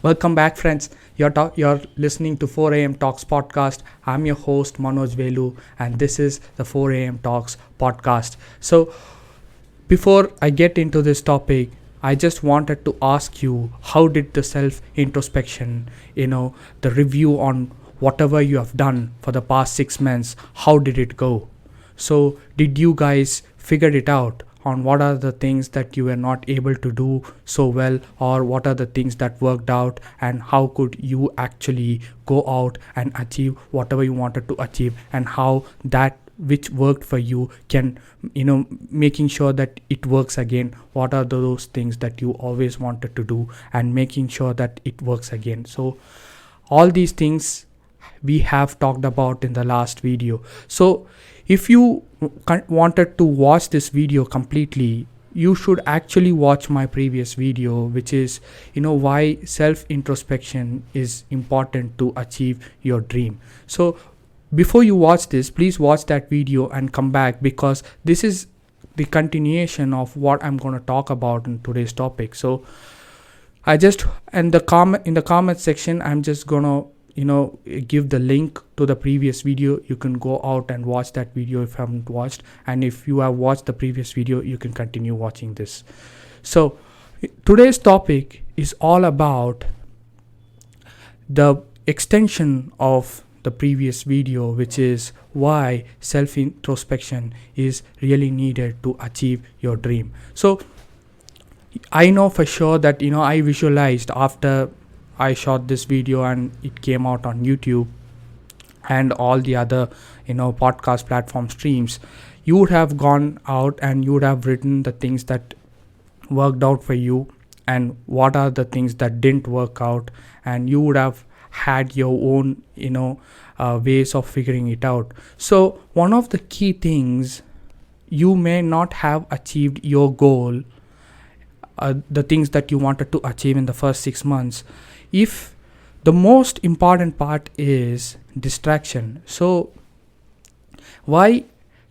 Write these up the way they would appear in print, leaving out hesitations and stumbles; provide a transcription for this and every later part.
Welcome back, friends. You're listening to 4 a.m. Talks podcast. I'm your host, Manoj Velu, and this is the 4 a.m. Talks podcast. So, before I get into this topic, I just wanted to ask you, how did the self introspection, the review on whatever you have done for the past 6 months, how did it go? So, did you guys figure it out on what are the things that you were not able to do so well, or what are the things that worked out, and how could you actually go out and achieve whatever you wanted to achieve, and how that which worked for you can making sure that it works again? What are those things that you always wanted to do and making sure that it works again? So all these things we have talked about in the last video. So if you wanted to watch this video completely, you should actually watch my previous video, which is why self introspection is important to achieve your dream. So before you watch this, please watch that video and come back, because this is the continuation of what I'm going to talk about in today's topic. So I just in the comment section, I'm just gonna give the link to the previous video. You can go out and watch that video if you haven't watched, and if you have watched the previous video, you can continue watching this. So today's topic is all about the extension of the previous video, which is why self introspection is really needed to achieve your dream. So I know for sure that I visualized after I shot this video and it came out on YouTube and all the other podcast platform streams, you would have gone out and you would have written the things that worked out for you and what are the things that didn't work out, and you would have had your own ways of figuring it out. So one of the key things, you may not have achieved your goal, the things that you wanted to achieve in the first 6 months, if the most important part is distraction. So why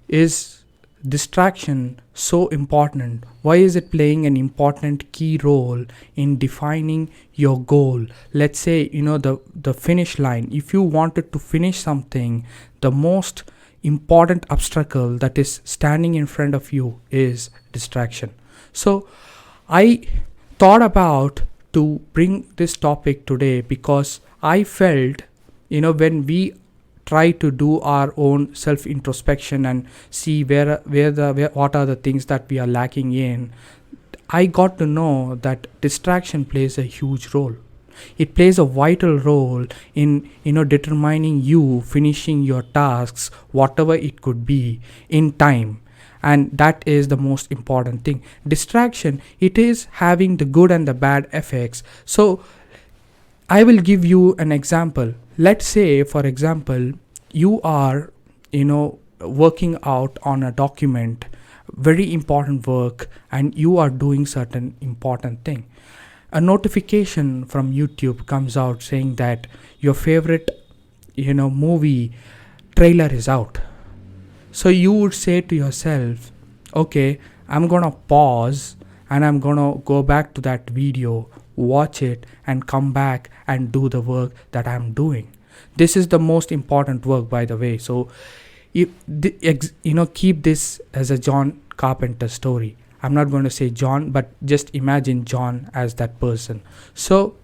is distraction so important? Why is it playing an important key role in defining your goal? Let's say the finish line. If you wanted to finish something, the most important obstacle that is standing in front of you is distraction. So I thought about to bring this topic today because I felt when we try to do our own self introspection and see where what are the things that we are lacking in, I got to know that distraction plays a huge role. It plays a vital role in determining you finishing your tasks, whatever it could be, in time. And that is the most important thing. Distraction, it is having the good and the bad effects. So I will give you an example. Let's say, for example, you are working out on a document, very important work, and you are doing certain important thing. A notification from YouTube comes out saying that your favorite movie trailer is out. So you would say to yourself, okay, I'm gonna pause and I'm gonna go back to that video, watch it, and come back and do the work that I'm doing. This is the most important work, by the way. So if keep this as a John Carpenter story. I'm not going to say John, but just imagine John as that person. So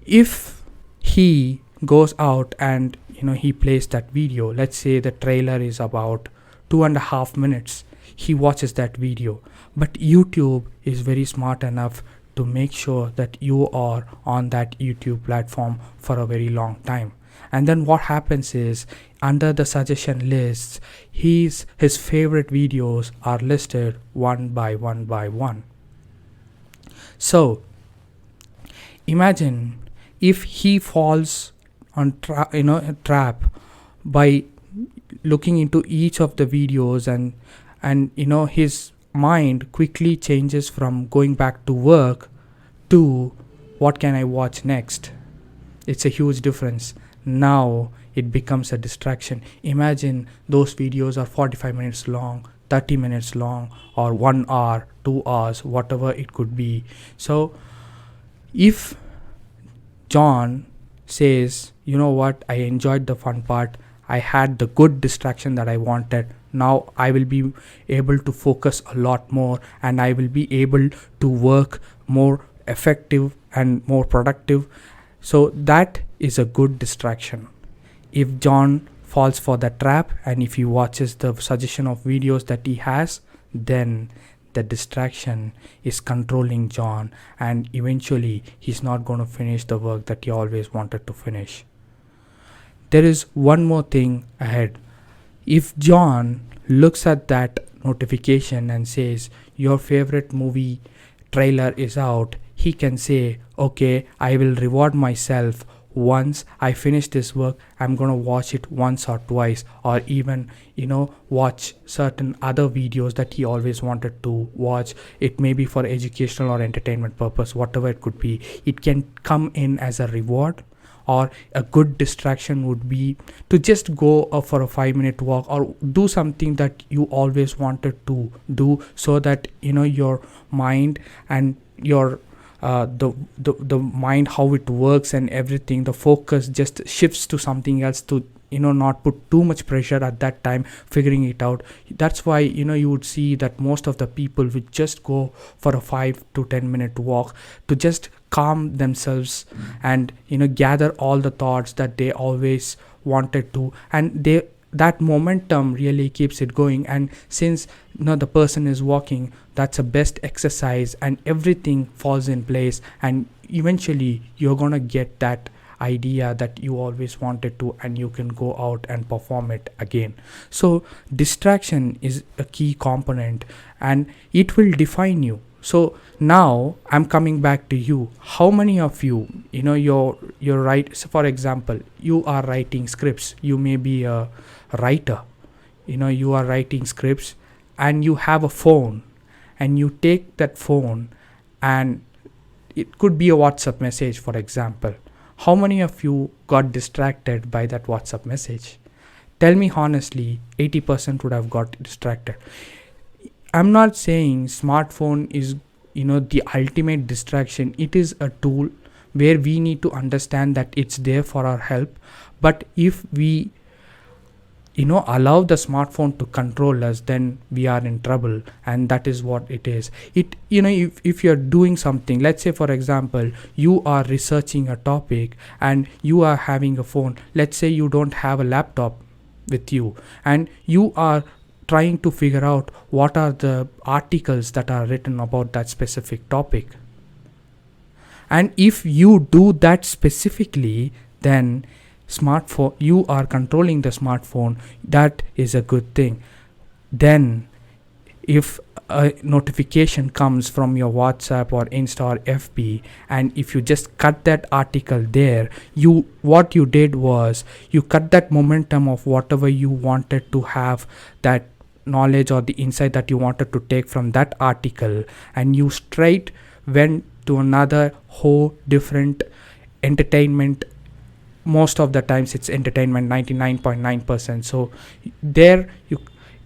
if he goes out and he plays that video, let's say the trailer is about 2.5 minutes, he watches that video, but YouTube is very smart enough to make sure that you are on that YouTube platform for a very long time. And then what happens is, under the suggestion lists, his favorite videos are listed one by one. So imagine if he falls on a trap by looking into each of the videos, and his mind quickly changes from going back to work to what can I watch next. It's a huge difference. Now it becomes a distraction. Imagine those videos are 45 minutes long, 30 minutes long, or 1 hour, 2 hours, whatever it could be. So if John says, you know what, I enjoyed the fun part, I had the good distraction that I wanted, now I will be able to focus a lot more, and I will be able to work more effective and more productive. So that is a good distraction. If John falls for the trap and if he watches the suggestion of videos that he has, then the distraction is controlling John, and eventually he's not going to finish the work that he always wanted to finish. There is one more thing ahead. If John looks at that notification and says, your favorite movie trailer is out, he can say, okay, I will reward myself. Once I finish this work, I'm gonna watch it once or twice, or even watch certain other videos that he always wanted to watch. It may be for educational or entertainment purpose, whatever it could be. It can come in as a reward, or a good distraction would be to just go for a 5-minute walk, or do something that you always wanted to do, so that your mind and your the mind, how it works and everything, the focus just shifts to something else, to not put too much pressure at that time figuring it out. That's why you would see that most of the people would just go for a 5 to 10 minute walk to just calm themselves and gather all the thoughts that they always wanted to, and that momentum really keeps it going. And since the person is walking, that's a best exercise, and everything falls in place, and eventually you're gonna get that idea that you always wanted to, and you can go out and perform it again. So distraction is a key component, and it will define you. So now I'm coming back to you. How many of you, you're right, so for example, you are writing scripts, you may be a writer, you are writing scripts, and you have a phone, and you take that phone, and it could be a WhatsApp message, for example. How many of you got distracted by that WhatsApp message? Tell me honestly, 80% would have got distracted. I'm not saying smartphone is the ultimate distraction. It is a tool where we need to understand that it's there for our help. But if we allow the smartphone to control us, then we are in trouble, and that is what it is. If you're doing something, let's say for example, you are researching a topic and you are having a phone. Let's say you don't have a laptop with you, and you are trying to figure out what are the articles that are written about that specific topic. And if you do that specifically, then smartphone, you are controlling the smartphone. That is a good thing. Then if a notification comes from your WhatsApp or Insta or FB, and if you just cut that article there, what you did was you cut that momentum of whatever you wanted to have, that knowledge or the insight that you wanted to take from that article, and you straight went to another whole different entertainment. Most of the times it's entertainment, 99.9%. So there,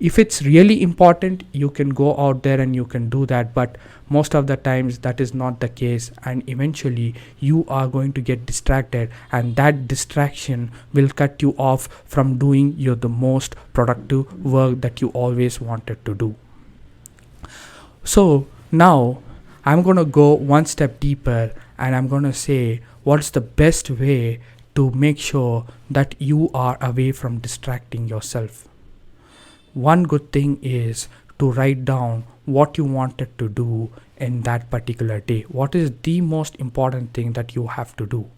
if it's really important, you can go out there and you can do that, but most of the times that is not the case, and eventually you are going to get distracted, and that distraction will cut you off from doing the most productive work that you always wanted to do. So now I'm going to go one step deeper, and I'm going to say what's the best way to make sure that you are away from distracting yourself. One good thing is to write down what you wanted to do in that particular day. What is the most important thing that you have to do?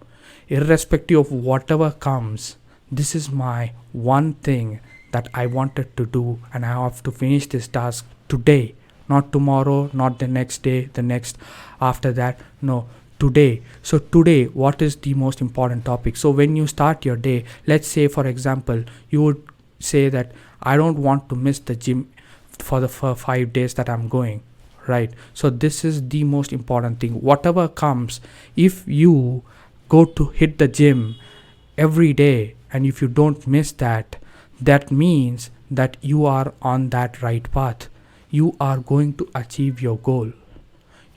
Irrespective of whatever comes, this is my one thing that I wanted to do, and I have to finish this task today, not tomorrow, not the next day, the next after that. No, today. So today, what is the most important topic? So when you start your day, let's say for example, you would say that I don't want to miss the gym for 5 days that I'm going, right? So this is the most important thing. Whatever comes, if you go to hit the gym every day, and if you don't miss that, that means that you are on that right path. You are going to achieve your goal.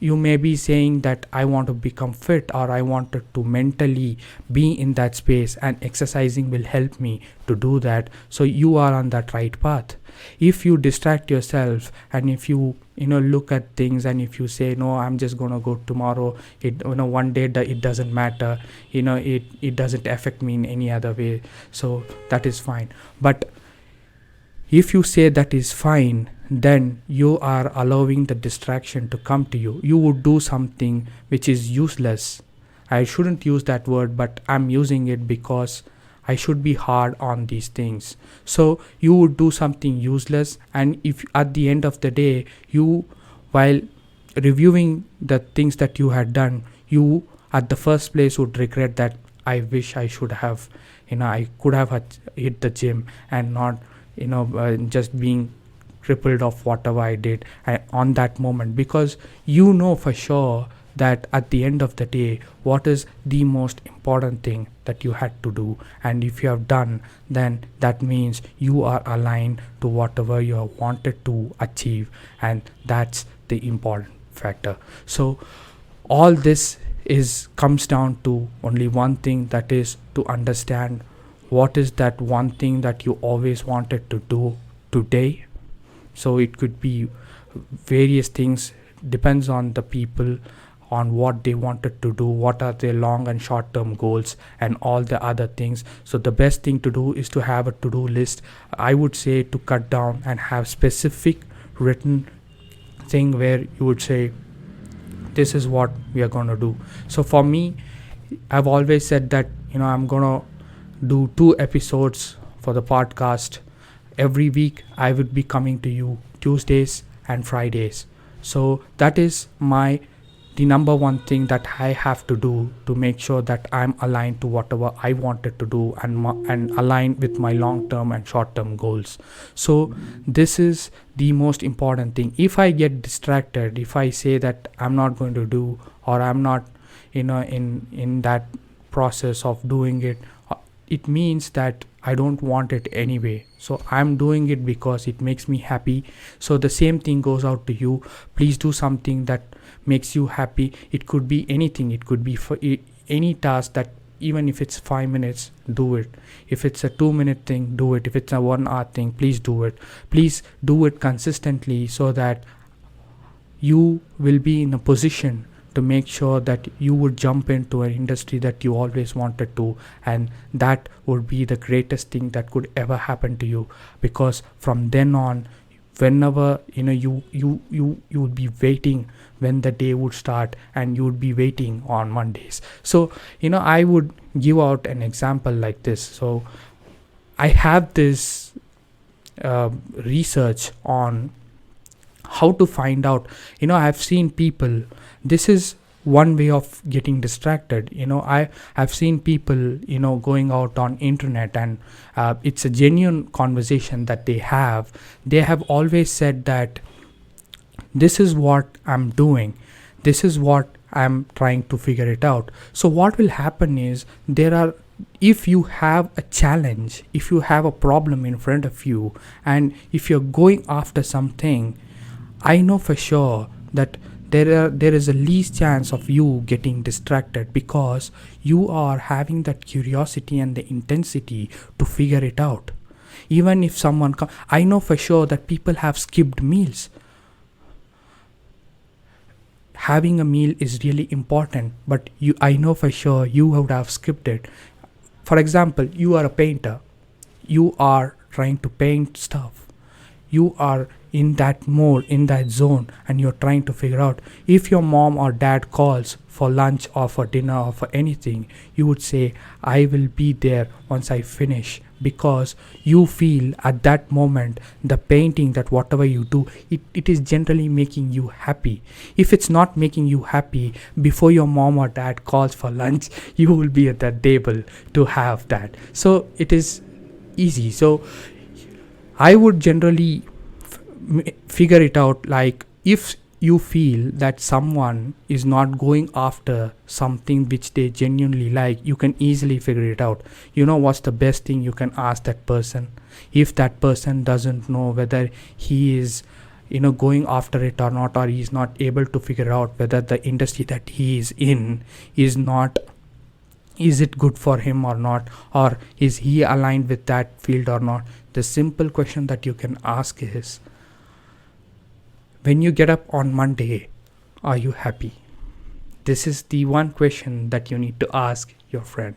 you may be saying that I want to become fit, or I wanted to mentally be in that space, and exercising will help me to do that. So you are on that right path. If you distract yourself, and if you look at things, and if you say, no, I'm just going to go tomorrow, one day it doesn't matter, it doesn't affect me in any other way, so that is fine. But if you say that is fine, then you are allowing the distraction to come to you. You would do something which is useless. I shouldn't use that word, but I'm using it because I should be hard on these things. So you would do something useless, and if at the end of the day, you, while reviewing the things that you had done, you at the first place would regret that I wish I should have, I could have hit the gym and not, just being crippled of whatever I did on that moment, because you know for sure that at the end of the day, what is the most important thing that you had to do, and if you have done, then that means you are aligned to whatever you have wanted to achieve, and that's the important factor. So all this is comes down to only one thing, that is to understand what is that one thing that you always wanted to do today. So it could be various things, depends on the people, on what they wanted to do, what are their long and short term goals, and all the other things. So the best thing to do is to have a to-do list. I would say to cut down and have specific written thing where you would say, this is what we are going to do. So for me, I've always said that I'm going to do 2 episodes for the podcast every week. I would be coming to you Tuesdays and Fridays. So that is the number one thing that I have to do to make sure that I'm aligned to whatever I wanted to do, and aligned with my long term and short term goals. So this is the most important thing. If I get distracted, if I say that I'm not going to do, or I'm not in that process of doing it, it means that I don't want it anyway. So I'm doing it because it makes me happy. So the same thing goes out to you. Please do something that makes you happy. It could be anything. It could be for any task, that even if it's 5 minutes, do it. If it's a 2-minute thing, do it. If it's a 1 hour thing, please do it. Please do it consistently, so that you will be in a position to make sure that you would jump into an industry that you always wanted to, and that would be the greatest thing that could ever happen to you. Because from then on, whenever you would be waiting when the day would start, and you would be waiting on Mondays. So I would give out an example like this. So I have this research on how to find out. I've seen people, this is one way of getting distracted. I've seen people going out on internet, and it's a genuine conversation that they have always said that this is what I'm doing, this is what I'm trying to figure it out. So what will happen is, if you have a challenge, if you have a problem in front of you, and if you're going after something, I know for sure that there is a least chance of you getting distracted, because you are having that curiosity and the intensity to figure it out. Even if someone I know for sure that people have skipped meals. Having a meal is really important, but I know for sure you would have skipped it. For example, you are a painter. You are trying to paint stuff. You are in that mode, in that zone, and you're trying to figure out. If your mom or dad calls for lunch or for dinner or for anything, you would say, I will be there once I finish, because you feel at that moment the painting, that whatever you do, it is generally making you happy. If it's not making you happy, before your mom or dad calls for lunch, you will be at that table to have that. So it is easy. So I would generally figure it out, like if you feel that someone is not going after something which they genuinely like, you can easily figure it out. What's the best thing you can ask that person? If that person doesn't know whether he is going after it or not, or he's not able to figure out whether the industry that he is in is it good for him or not, or is he aligned with that field or not. The simple question that you can ask is, when you get up on Monday, are you happy? This is the one question that you need to ask your friend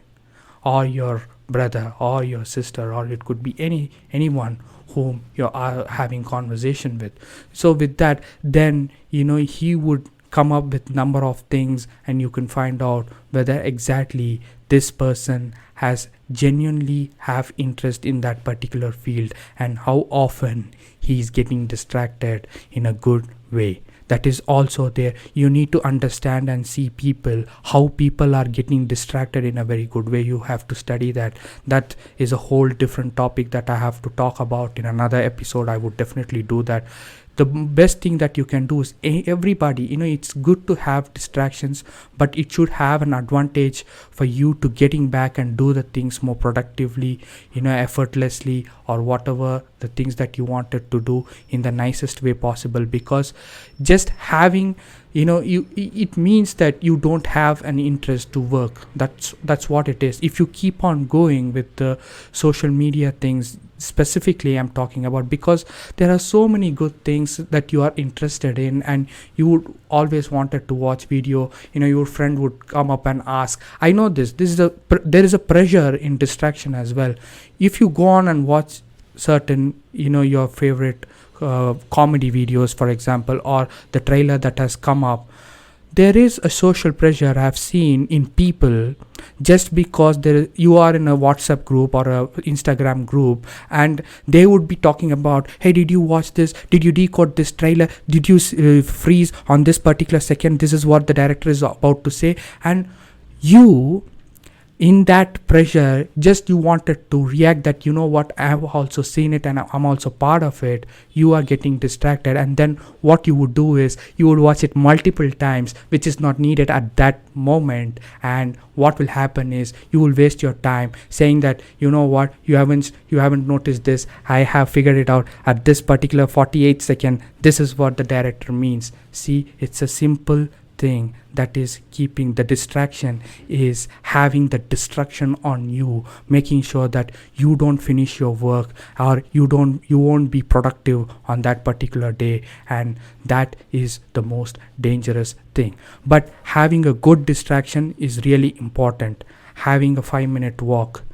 or your brother or your sister, or it could be anyone whom you're having conversation with. So with that, then he would come up with number of things, and you can find out whether exactly this person has genuinely have interest in that particular field, and how often he is getting distracted in a good way. That is also there. You need to understand and see people, how people are getting distracted in a very good way. You have to study that. That is a whole different topic that I have to talk about in another episode. I would definitely do that. The best thing that you can do is, everybody, it's good to have distractions, but it should have an advantage for you to getting back and do the things more productively, effortlessly, or whatever the things that you wanted to do in the nicest way possible. Because just having, it means that you don't have an interest to work. That's what it is. If you keep on going with the social media things, specifically I'm talking about, because there are so many good things that you are interested in, and you would always wanted to watch video. Your friend would come up and ask. I know this is there is a pressure in distraction as well. If you go on and watch certain your favorite comedy videos, for example, or the trailer that has come up, there is a social pressure I have seen in people, just because you are in a WhatsApp group or a Instagram group, and they would be talking about, hey, did you watch this? Did you decode this trailer? Did you freeze on this particular second? This is what the director is about to say. And you, in that pressure, just you wanted to react that, what, I have also seen it and I'm also part of it. You are getting distracted, and then what you would do is you would watch it multiple times, which is not needed at that moment. And what will happen is you will waste your time saying that, what, you haven't noticed this, I have figured it out at this particular 48 second. This is what the director means. See, it's a simple thing that is keeping the distraction, is having the distraction on you, making sure that you don't finish your work, or you won't be productive on that particular day. And that is the most dangerous thing. But having a good distraction is really important. Having a 5-minute walk,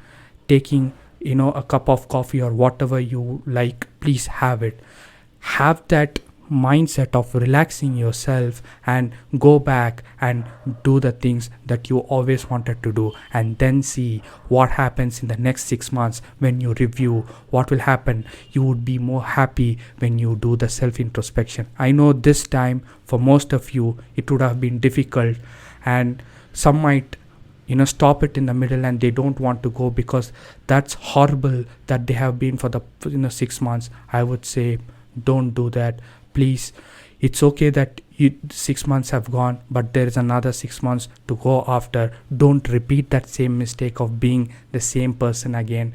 taking a cup of coffee or whatever you like, please have it. Have that mindset of relaxing yourself and go back and do the things that you always wanted to do, and then see what happens in the next 6 months. When you review what will happen, you would be more happy when you do the self introspection. I know this time for most of you it would have been difficult, and some might stop it in the middle and they don't want to go because that's horrible that they have been for the 6 months. I would say don't do that. Please, it's okay that 6 months have gone, but there is another 6 months to go after. Don't repeat that same mistake of being the same person again,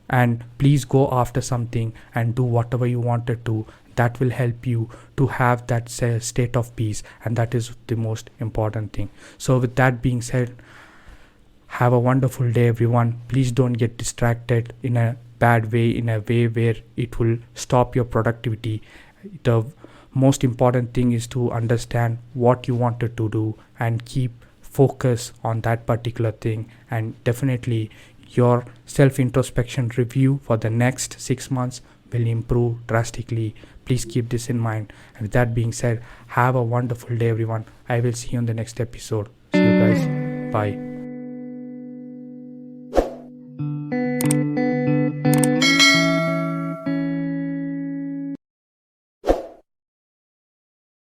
and please go after something and do whatever you wanted to. That will help you to have that state of peace, and that is the most important thing. So with that being said, have a wonderful day, everyone. Please don't get distracted in a bad way, in a way where it will stop your productivity. The most important thing is to understand what you wanted to do and keep focus on that particular thing. And definitely your self introspection review for the next 6 months will improve drastically. Please keep this in mind. And with that being said, have a wonderful day, everyone. I will see you on the next episode. See you guys. Bye.